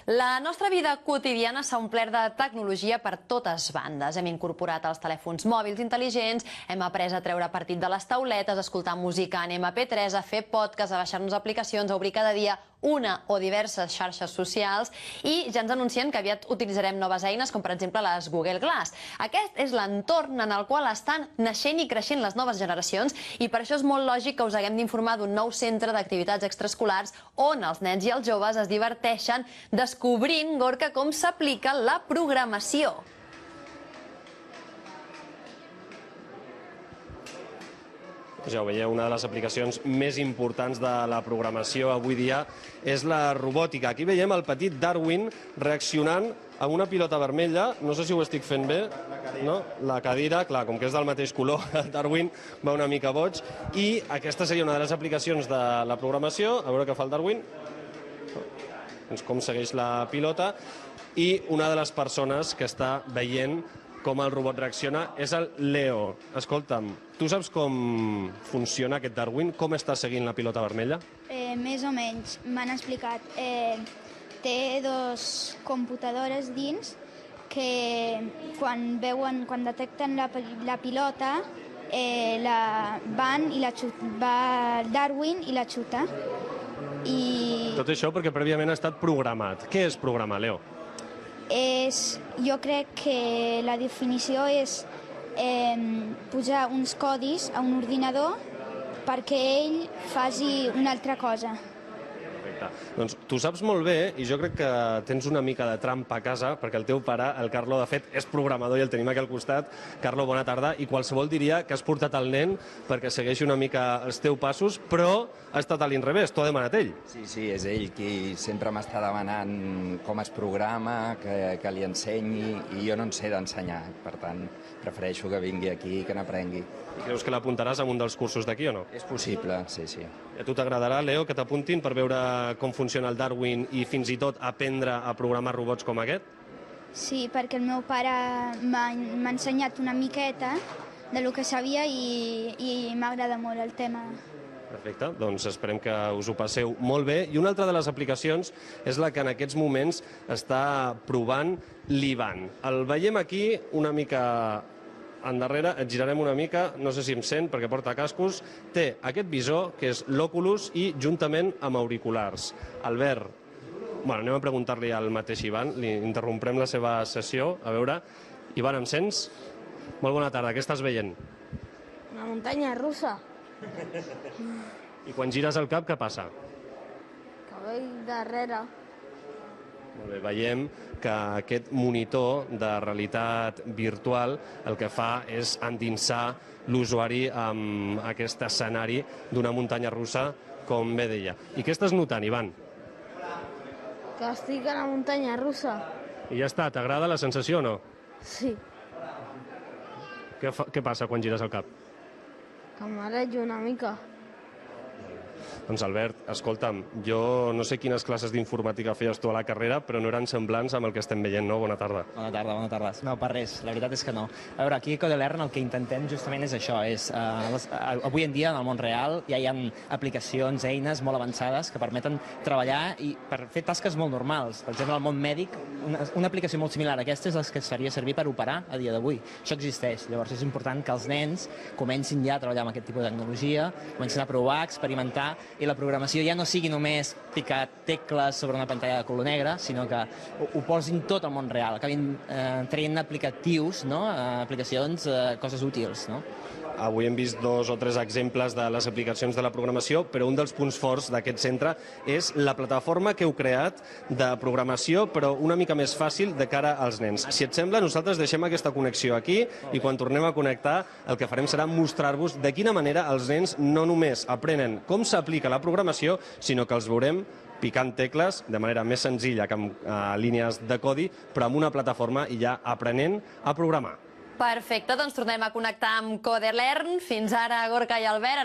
La nostra vida quotidiana s'ha omplert de tecnologia per totes bandes. Hem incorporat els telèfons mòbils intel·ligents, hem après a treure partit de les tauletes, a escoltar música en MP3, a fer podcast, a baixar-nos aplicacions, a obrir cada dia una o diverses xarxes socials i ja ens anuncien que aviat utilitzarem noves eines com per exemple les Google Glass. Aquest és l'entorn en el qual estan naixent i creixent les noves generacions i per això és molt lògic que us haguem d'informar d'un nou centre d'activitats extraescolars on els nens i els joves es diverteixen descobrint, Gorka, com s'aplica la programació. Ja ho veieu, una de les aplicacions més importants de la programació avui dia és la robòtica. Aquí veiem el petit Darwin reaccionant a una pilota vermella. No sé si ho estic fent bé. No? La cadira, clar, com que és del mateix color, Darwin va una mica boig. I aquesta seria una de les aplicacions de la programació. A veure què fa el Darwin. Com segueix la pilota. I una de les persones que està veient com el robot reacciona és el Leo. Escolta'm, tu saps com funciona aquest Darwin? Com està seguint la pilota vermella? Més o menys, m'han explicat. Té dos computadores dins que quan detecten la pilota van i va Darwin i la xuta. Tot això perquè prèviament ha estat programat. Què és programar, Leo? Jo crec que la definició és posar uns codis a un ordinador perquè ell faci una altra cosa. Perfecte. Doncs tu saps molt bé, i jo crec que tens una mica de trampa a casa, perquè el teu pare, el Carlo, de fet, és programador i el tenim aquí al costat. Carlo, bona tarda. I qualsevol diria que has portat el nen perquè segueixi una mica els teus passos, però ha estat a l'inrevés, t'ho ha demanat ell. Sí, és ell qui sempre m'està demanant com es programa, que li ensenyi, i jo no en sé d'ensenyar. Per tant, prefereixo que vingui aquí i que n'aprengui. I creus que l'apuntaràs a un dels cursos d'aquí o no? És possible, sí. I a tu t'agradarà, Leo, que t'apuntin per veure com funciona el Darwin i fins i tot aprendre a programar robots com aquest? Sí, perquè el meu pare m'ha ensenyat una miqueta del que sabia i m'agrada molt el tema. Perfecte, doncs esperem que us ho passeu molt bé. I una altra de les aplicacions és la que en aquests moments està provant l'Ivan. El veiem aquí una mica endarrere, et girarem una mica, no sé si em sent perquè porta cascos, té aquest visor que és l'Oculus i juntament amb auriculars. Albert, anem a preguntar-li al mateix Ivan, li interromprem la seva sessió, a veure. Ivan, em sents? Molt bona tarda, què estàs veient? Una muntanya russa. I quan gires el cap, què passa? Que veig darrere. Molt bé, veiem que aquest monitor de realitat virtual el que fa és endinsar l'usuari en aquest escenari d'una muntanya russa, com bé deia. I què estàs notant, Ivan? Que estic a la muntanya russa. I ja està, t'agrada la sensació o no? Sí, Què passa quan gires el cap? que m'arejo una mica. Doncs Albert, escolta'm, jo no sé quines classes d'informàtica feies tu a la carrera, però no eren semblants amb el que estem veient, no? Bona tarda. Bona tarda. No, per res, la veritat és que no. A veure, aquí a Codelearn el que intentem justament és això, avui en dia en el món real ja hi ha aplicacions, eines molt avançades que permeten treballar i per fer tasques molt normals. Per exemple, al món mèdic, una aplicació molt similar a aquesta és la que es faria servir per operar a dia d'avui. Això existeix, llavors és important que els nens comencin ja a treballar amb aquest tipus de tecnologia, comencin a provar, experimentar, i la programació ja no sigui només picar tecles sobre una pantalla de color negre, sinó que ho posin tot al món real, acabin traient aplicatius, aplicacions, coses útils. Avui hem vist 2 o 3 exemples de les aplicacions de la programació, però un dels punts forts d'aquest centre és la plataforma que heu creat de programació, però una mica més fàcil de cara als nens. Si et sembla, nosaltres deixem aquesta connexió aquí i quan tornem a connectar el que farem serà mostrar-vos de quina manera els nens no només aprenen com s'aplica la programació, sinó que els veurem picant tecles de manera més senzilla que amb línies de codi, però amb una plataforma i ja aprenent a programar. Perfecte, doncs tornem a connectar amb Codelearn. Fins ara, Gorka i Albert.